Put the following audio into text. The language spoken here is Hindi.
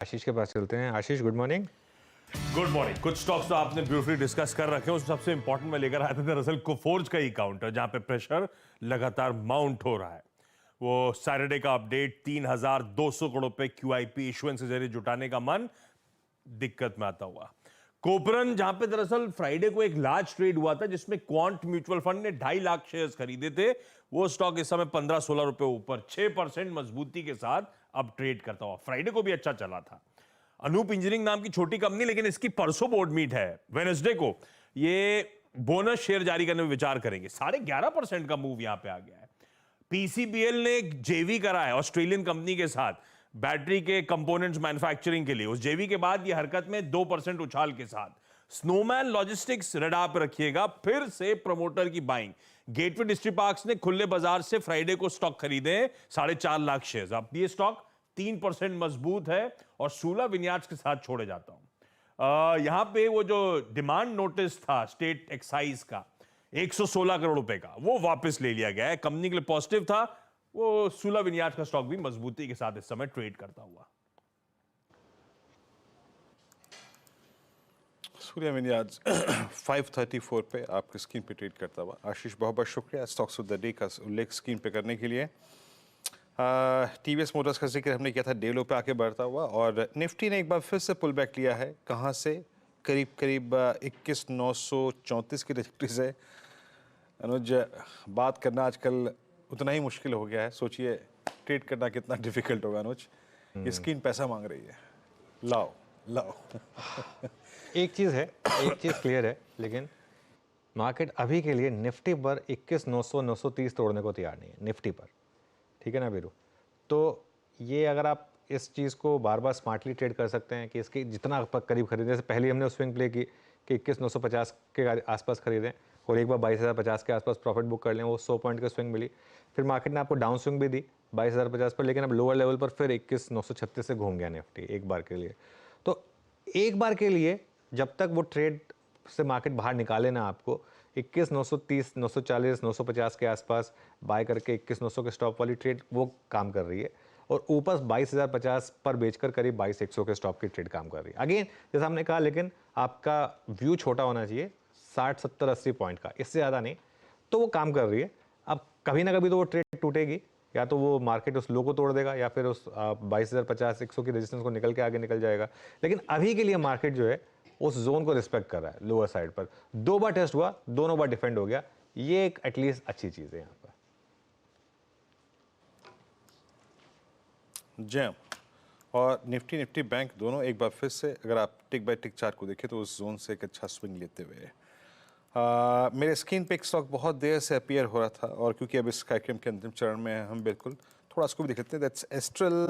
आशीष के पास चलते हैं। आशीष, गुड मॉर्निंग। Good morning. कुछ स्टॉक्स तो आपने ब्रीफली डिस्कस कर रखे हैं, उसमें सबसे इंपॉर्टेंट मैं लेकर आया था दरअसल कोफोर्ज का ही काउंटर, जहां पे प्रेशर लगातार माउंट हो रहा है। वो सैटरडे का अपडेट 3,200 करोड़ रुपए क्यूआईपी इशुएंस के जरिए जुटाने का मन दिक्कत में आता हुआ। कोपरन, जहां पे दरअसल फ्राइडे को एक लार्ज ट्रेड हुआ था जिसमें क्वांट म्यूचुअल फंड ने 2.5 लाख शेयर्स खरीदे थे, वो स्टॉक इस समय 15-16 रुपए ऊपर 6% मजबूती के साथ अब ट्रेड करता हुआ। फ्राइडे को भी अच्छा चला था। अनूप इंजीनियरिंग नाम की छोटी कंपनी, लेकिन इसकी परसों बोर्ड मीट है वेडनेसडे को, ये बोनस शेयर जारी करने में विचार करेंगे। 11.5% का मूव यहां पे आ गया है। पीसीबीएल ने एक जेवी करा है ऑस्ट्रेलियन कंपनी के साथ बैटरी के कंपोनेंट्स मैन्युफैक्चरिंग के लिए। उस जेवी के बाद ये हरकत में 2% उछाल के साथ। स्नोमैन लॉजिस्टिक्स रडार पर रखिएगा, फिर से प्रमोटर की बाइंग। गेटवे डिस्ट्रीपार्क्स ने खुले बाजार से फ्राइडे को स्टॉक खरीदे 4.5 लाख शेयर। अब ये स्टॉक 3% मजबूत है और सूला विन्यास के साथ छोड़े जाता हूं। यहां पे वो जो डिमांड नोटिस था स्टेट एक्साइज का 116 करोड़ रुपए का, वो वापस ले लिया गया है। कंपनी के लिए पॉजिटिव था। वो सूला विन्यास का स्टॉक भी मजबूती के साथ इस समय ट्रेड करता हुआ। सूर्या विन्यास 534 पे आपकी स्क्रीन पे ट्रेड करता हुआ। आशीष, बहुत बहुत शुक्रिया स्टॉक्स ऑफ द डे का उल्लेख स्क्रीन पे करने के लिए। टीवीएस मोटर्स का जिक्र हमने किया था डे लो पे आके बढ़ता हुआ, और निफ्टी ने एक बार फिर से पुल बैक लिया है। कहाँ से? करीब करीब 21,934 की ट्रेजेक्टरी से। अनुज, बात करना आजकल उतना ही मुश्किल हो गया है। सोचिए ट्रेड करना कितना डिफिकल्ट होगा। अनुज, ये स्क्रीन पैसा मांग रही है। लाओ लाओ। एक चीज़ क्लियर है, लेकिन मार्केट अभी के लिए निफ्टी पर 21,900 930 तोड़ने को तैयार नहीं है निफ्टी पर। ठीक है ना बीरू? तो ये अगर आप इस चीज़ को बार बार स्मार्टली ट्रेड कर सकते हैं कि इसके जितना आप करीब खरीदें, जैसे पहले हमने स्विंग प्ले की कि 21,950 के आसपास खरीदें और एक बार 22,050 के आसपास प्रॉफिट बुक कर लें, वो 100 पॉइंट की स्विंग मिली। फिर मार्केट ने आपको डाउन स्विंग भी दी 22,050 पर, लेकिन अब लोअर लेवल पर फिर 21,936 से घूम गया निफ्टी एक बार के लिए। तो एक बार के लिए जब तक वो ट्रेड से मार्केट बाहर निकाले ना आपको, 21,930 940 950 के आसपास बाय करके 21,900 के स्टॉप वाली ट्रेड वो काम कर रही है, और ऊपर 22,050 पर बेचकर करीब 22,100 के स्टॉप की ट्रेड काम कर रही है। अगेन जैसा हमने कहा, लेकिन आपका व्यू छोटा होना चाहिए, 60 70 80 पॉइंट का, इससे ज़्यादा नहीं। तो वो काम कर रही है। अब कभी ना कभी तो वो ट्रेड टूटेगी, या तो वो मार्केट उस लो को तोड़ देगा, या फिर उस 22,050 100 की रेजिस्टेंस को निकल के आगे निकल जाएगा। लेकिन अभी के लिए मार्केट जो है उस जोन को रिस्पेक्ट कर रहा है। लोअर साइड पर 2 बार टेस्ट हुआ, दोनों बार डिफेंड हो गया। ये एक एटलीस्ट अच्छी चीज़ है यहाँ पर। जैम और निफ्टी बैंक दोनों एक बार फिर से, अगर आप टिक बाय टिक चार्ट को देखें तो उस जोन से एक अच्छा स्विंग लेते हुए मेरे स्क्रीन पे एक स्टॉक बहुत देर से अपीयर हो रहा था, और क्योंकि अब इस कार्यक्रम के अंतिम चरण में हम बिल्कुल थोड़ा इसको भी देख लेते हैं। That's astral